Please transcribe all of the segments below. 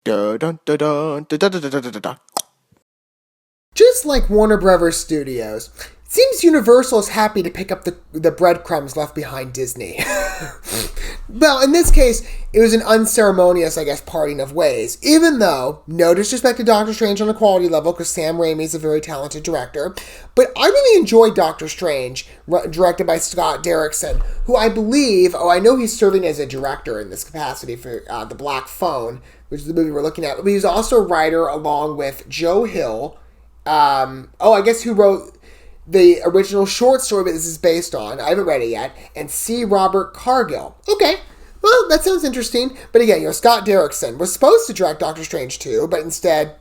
Dun, dun, dun, dun, dun, dun, dun, dun, dun, dun. Just like Warner Brothers Studios, it seems Universal is happy to pick up the breadcrumbs left behind Disney. Well, in this case, it was an unceremonious, I guess, parting of ways. Even though, no disrespect to Doctor Strange on a quality level, because Sam Raimi is a very talented director, but I really enjoyed Doctor Strange, directed by Scott Derrickson, who I believe, I know he's serving as a director in this capacity for The Black Phone, which is the movie we're looking at, but he's also a writer along with Joe Hill, I guess who wrote the original short story that this is based on. I haven't read it yet. And C. Robert Cargill. Okay, well, that sounds interesting. But again, Scott Derrickson was supposed to direct Doctor Strange 2, but instead,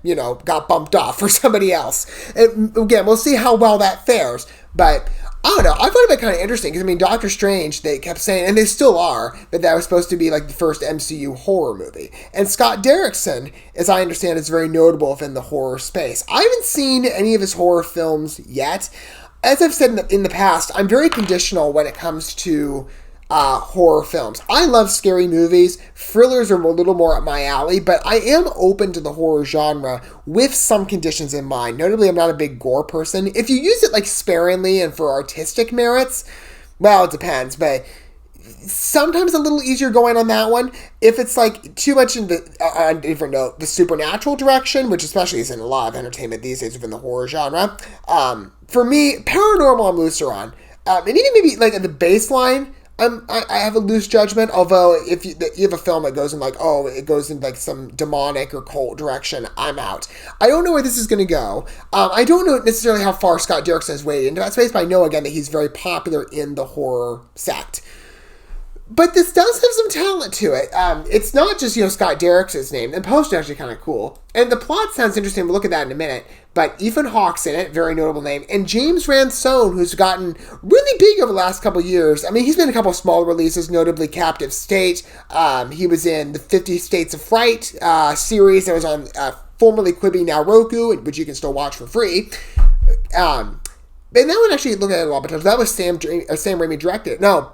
got bumped off for somebody else. And again, we'll see how well that fares. But I don't know. I thought it kind of interesting because, Doctor Strange, they kept saying, and they still are, that was supposed to be like the first MCU horror movie. And Scott Derrickson, as I understand, is very notable within the horror space. I haven't seen any of his horror films yet. As I've said in the past, I'm very conditional when it comes to horror films. I love scary movies. Thrillers are a little more up my alley, but I am open to the horror genre with some conditions in mind. Notably, I'm not a big gore person. If you use it sparingly and for artistic merits, well, it depends, but sometimes a little easier going on that one. If it's too much in on a different note, the supernatural direction, which especially is in a lot of entertainment these days within the horror genre, for me, paranormal I'm looser on. And even maybe at the baseline, I have a loose judgment, although if you have a film that goes in it goes in some demonic or cult direction, I'm out. I don't know where this is going to go. I don't know necessarily how far Scott Derrickson has waded into that space, but I know again that he's very popular in the horror sect. But this does have some talent to it. It's not just, Scott Derrickson's name. The poster is actually kind of cool. And the plot sounds interesting. We'll look at that in a minute. But Ethan Hawke's in it, very notable name. And James Ransone, who's gotten really big over the last couple of years. He's been in a couple of small releases, notably Captive State. He was in the 50 States of Fright series that was on formerly Quibi, now Roku, which you can still watch for free. And that one actually looked at it a lot, but that was Sam Raimi directed. No.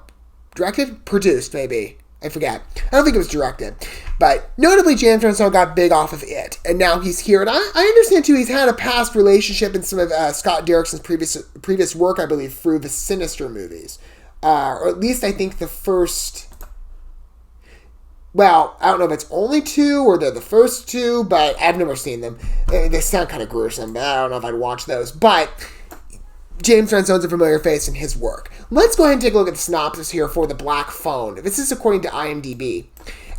Directed? Produced, maybe. I forget. I don't think it was directed. But notably, James Ransone got big off of it. And now he's here. And I understand, too, he's had a past relationship in some of Scott Derrickson's previous work, I believe, through the Sinister movies. Or at least I think the first... Well, I don't know if it's only two or they're the first two, but I've never seen them. They sound kind of gruesome, but I don't know if I'd watch those. But... James Ransone's a familiar face in his work. Let's go ahead and take a look at the synopsis here for The Black Phone. This is according to IMDb.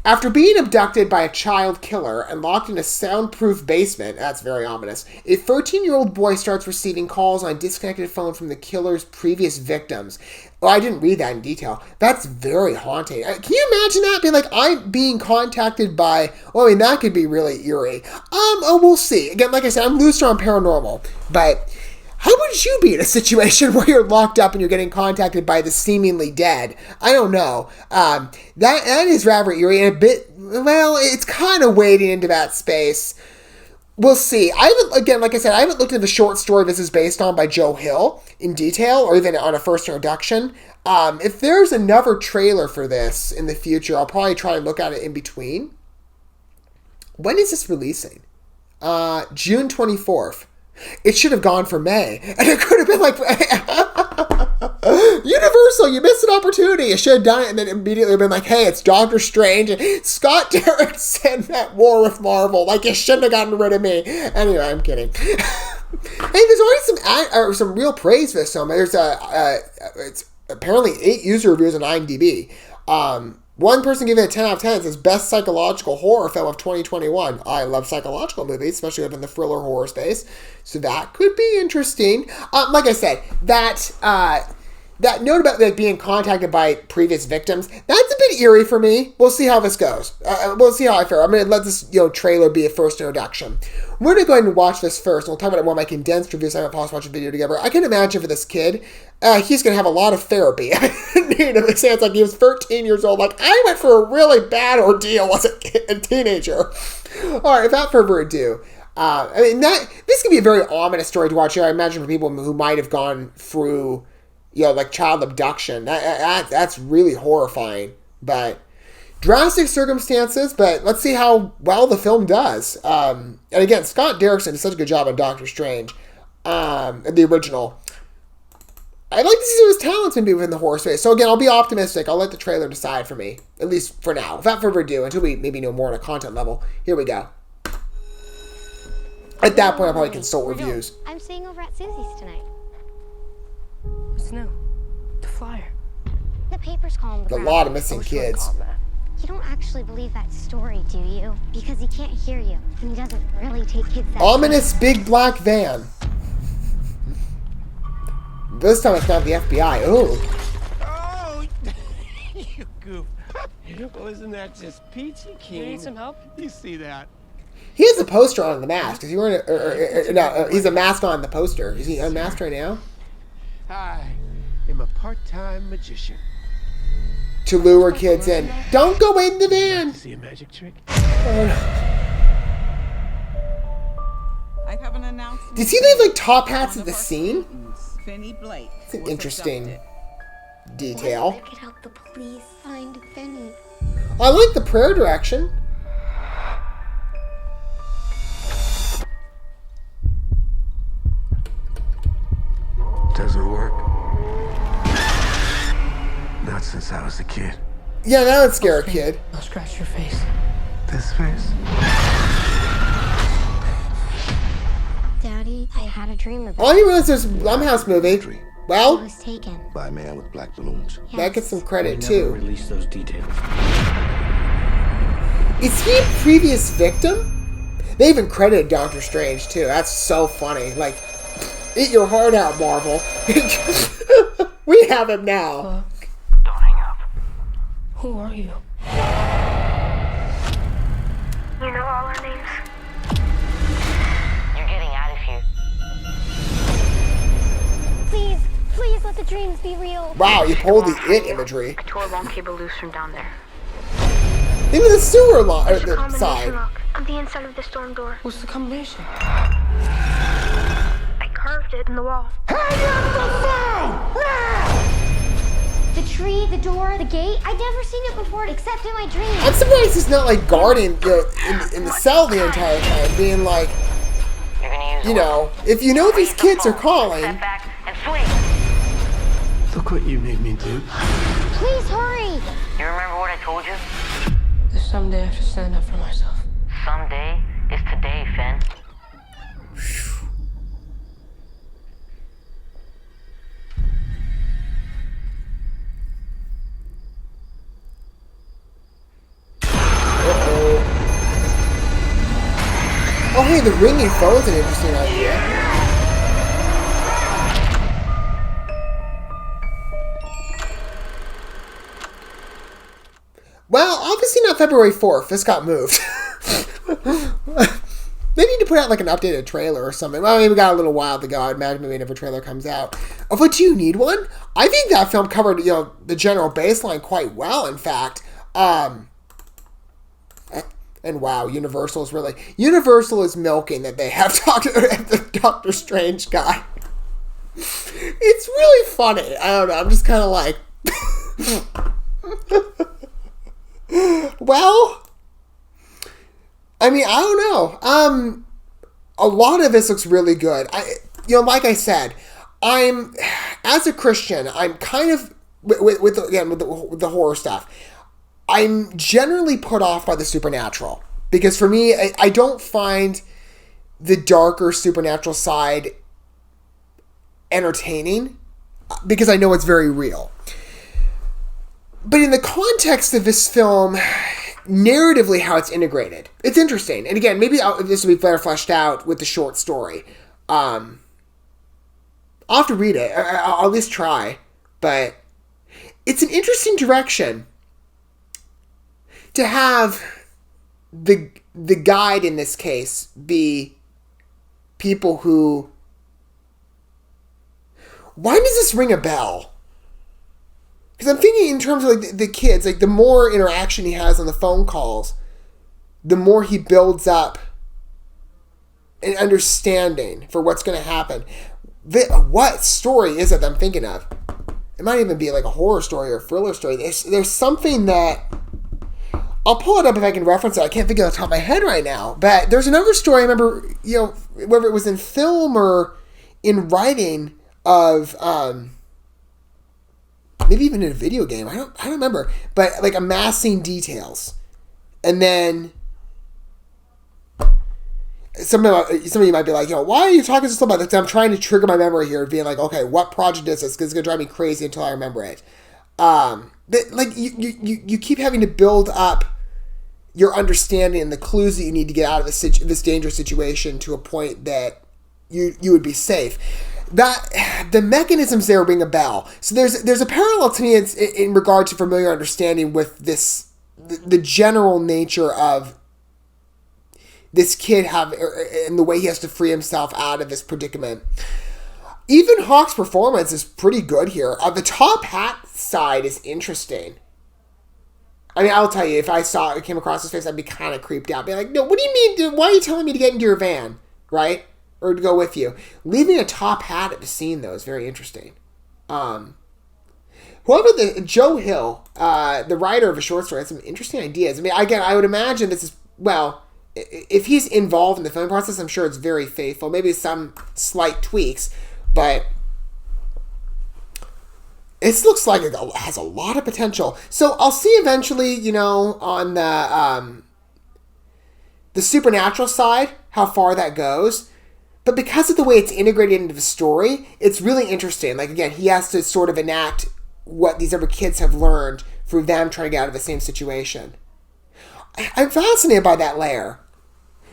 After being abducted by a child killer and locked in a soundproof basement, that's very ominous, a 13-year-old boy starts receiving calls on a disconnected phone from the killer's previous victims. Well, I didn't read that in detail. That's very haunting. Can you imagine that? Being I'm being contacted by... that could be really eerie. We'll see. Again, like I said, I'm looser on paranormal, but... How would you be in a situation where you're locked up and you're getting contacted by the seemingly dead? I don't know. That is rather eerie and a bit, it's kind of wading into that space. We'll see. I haven't looked at the short story this is based on by Joe Hill in detail or even on a first introduction. If there's another trailer for this in the future, I'll probably try and look at it in between. When is this releasing? June 24th. It should have gone for May. And it could have been Universal, you missed an opportunity. You should have done it and then immediately been hey, it's Doctor Strange and Scott Derrickson at war with Marvel. You shouldn't have gotten rid of me. Anyway, I'm kidding. Hey, there's already some real praise for this film. There's it's apparently 8 user reviews on IMDb. One person gave it a 10 out of 10. It says, best psychological horror film of 2021. I love psychological movies, especially within the thriller horror space. So that could be interesting. Like I said, that note about being contacted by previous victims, that's a bit eerie for me. We'll see how this goes. We'll see how I fare. I'm going to let this trailer be a first introduction. We're going to go ahead and watch this first, and we'll talk about it more in my condensed reviews. I haven't paused to watch a video together. I can imagine for this kid, he's going to have a lot of therapy. It sounds like he was 13 years old. I went for a really bad ordeal as a teenager. All right, without further ado, this can be a very ominous story to watch here. I imagine for people who might have gone through, child abduction. That's really horrifying. But Drastic circumstances, but let's see how well the film does. And again, Scott Derrickson did such a good job on Doctor Strange, the original. I'd like to see his talents maybe within the horror space. So again, I'll be optimistic. I'll let the trailer decide for me, at least for now. Without further ado, until we maybe know more on a content level. Here we go. At that point, I'll probably consult reviews. I'm staying over at Susie's tonight. What's new? The flyer. The papers call him the A Brown lot of Boy. missing kids. You don't actually believe that story, do you? Because he can't hear you, and he doesn't really take kids that Ominous big black van. This time it's not the FBI. Ooh. Oh, you goof. Well, isn't that just peachy keen? You need some help? You see that? He has a poster on the mask. Is he wearing he's a mask on the poster. Is he unmasked right now? I am a part-time magician. To lure kids in. Don't go in the van. See a magic trick? I have an announcement. Does he leave like top hats at the scene? Finney Blake. It's an was interesting abducted. detail. I could help the police find Finney. I like the prayer direction. Doesn't work. Not since I was a kid. Yeah, that would scare a kid. I'll scratch your face. This face? Daddy, I had a dream about Oh, I didn't realize there's a Blumhouse movie. I Well, was taken. By a man with black balloons. that gets some credit Never too. release those details. Is he a previous victim? They even credited Doctor Strange too. That's so funny. Like, eat your heart out, Marvel. We have him now. Don't hang up. Who are you? You know all our names? You're getting out of here. Please, please let the dreams be real. Wow, you pulled the it imagery. I tore a long cable loose from down there. Even the sewer There's a the combination side. lock on the inside of the storm door. What's the combination? I carved it in the wall. The tree, the door, the gate. I'd never seen it before except in my dreams. I'm surprised he's not like guarding in the cell the entire time, being like, You're gonna use you know, if you know these kids are calling. Step back and swing. Look what you made me do. Please hurry. You remember what I told you? There's someday I have to stand up for myself. Someday is today, Finn. Oh, hey, the ringing phone's an interesting idea. Well, obviously not February 4th. This got moved. They need to put out like an updated trailer or something. Well, maybe we got a little while to go. I'd imagine maybe if a trailer comes out. Oh, but do you need one? I think that film covered, you know, the general baseline quite well, in fact. And wow, Universal is milking that they have the Doctor Strange guy. It's really funny. I don't know. I'm just kind of like, well, I mean, I don't know. A lot of this looks really good. Like I said, as a Christian, I'm kind of with the horror stuff. I'm generally put off by the supernatural because for me, I don't find the darker supernatural side entertaining because I know it's very real. But in the context of this film, narratively, how it's integrated, it's interesting. And again, maybe this will be better fleshed out with the short story. I'll have to read it. I'll at least try. But it's an interesting direction to have the guide in this case be people who... Why does this ring a bell? Because I'm thinking in terms of like the kids, like the more interaction he has on the phone calls, the more he builds up an understanding for what's going to happen. What story is it that I'm thinking of? It might even be like a horror story or a thriller story. There's something that I'll pull it up if I can reference it. I can't think of it off the top of my head right now. But there's another story I remember, whether it was in film or in writing of, maybe even in a video game. I don't remember. But like amassing details. And then some of you might be like, why are you talking so slow about this? I'm trying to trigger my memory here, being like, okay, what project is this? Because it's going to drive me crazy until I remember it. Like you keep having to build up your understanding and the clues that you need to get out of this dangerous situation to a point that you would be safe. That the mechanisms there ring a bell. So there's a parallel to me in regard to familiar understanding with the general nature of this kid and the way he has to free himself out of this predicament. Ethan Hawke's performance is pretty good here. The top hat side is interesting. I mean, I'll tell you, if I came across his face, I'd be kind of creeped out. Be like, no, what do you mean? Dude? Why are you telling me to get into your van, right? Or to go with you? Leaving a top hat at the scene, though, is very interesting. However, Joe Hill, the writer of a short story, has some interesting ideas. I mean, again, I would imagine this is, well, if he's involved in the filming process, I'm sure it's very faithful. Maybe some slight tweaks, but it looks like it has a lot of potential. So I'll see eventually, on the supernatural side, how far that goes. But because of the way it's integrated into the story, it's really interesting. Like, again, he has to sort of enact what these other kids have learned through them trying to get out of the same situation. I'm fascinated by that layer.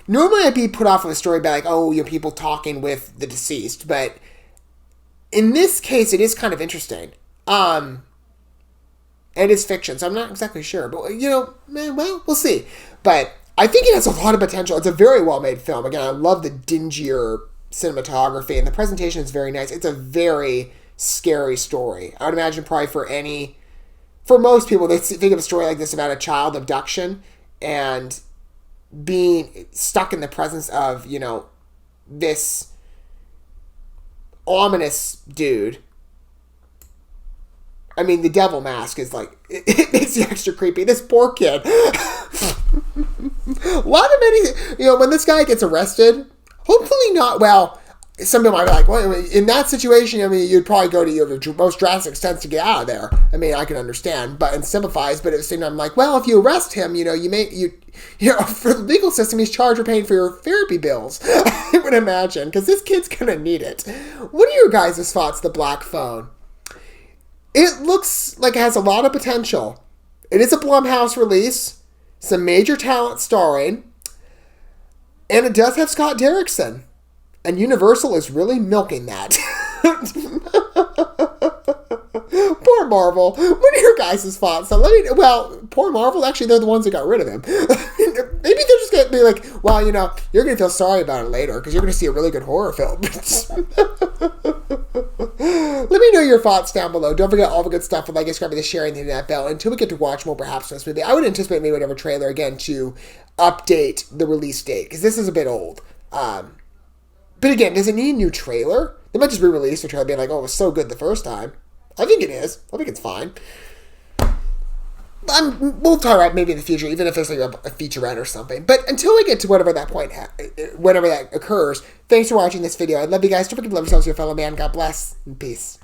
Normally I'd be put off with a story by like, people talking with the deceased. But in this case, it is kind of interesting. And it's fiction, so I'm not exactly sure. But, we'll see. But I think it has a lot of potential. It's a very well-made film. Again, I love the dingier cinematography, and the presentation is very nice. It's a very scary story. I would imagine probably for most people, they think of a story like this about a child abduction and being stuck in the presence of, this ominous dude. I mean, the devil mask is like, it makes you extra creepy. This poor kid. A lot of when this guy gets arrested, hopefully not, well, some people might be like, well, in that situation, you'd probably go to the most drastic extents to get out of there. I mean, I can understand, but and sympathize, but at the same time, I'm like, well, if you arrest him, for the legal system, he's charged for paying for your therapy bills. I would imagine, because this kid's gonna need it. What are your guys' thoughts, The Black Phone? It looks like it has a lot of potential. It is a Blumhouse release, some major talent starring, and it does have Scott Derrickson. And Universal is really milking that. Poor Marvel. What are your guys' thoughts? Poor Marvel, actually, they're the ones that got rid of him. Maybe they're just going to be like, well, you're going to feel sorry about it later because you're going to see a really good horror film. Let me know your thoughts down below. Don't forget all the good stuff with like, subscribing, the sharing, the internet bell. Until we get to watch more, perhaps, in this movie, I would anticipate maybe whatever trailer again to update the release date because this is a bit old. But again, does it need a new trailer? They might just re-release the trailer being like, oh, it was so good the first time. I think it is. I think it's fine. We'll talk about maybe in the future, even if there's like a featurette or something. But until we get to whatever that point, whenever that occurs, thanks for watching this video. I love you guys. Don't forget to love yourselves, your fellow man. God bless and peace.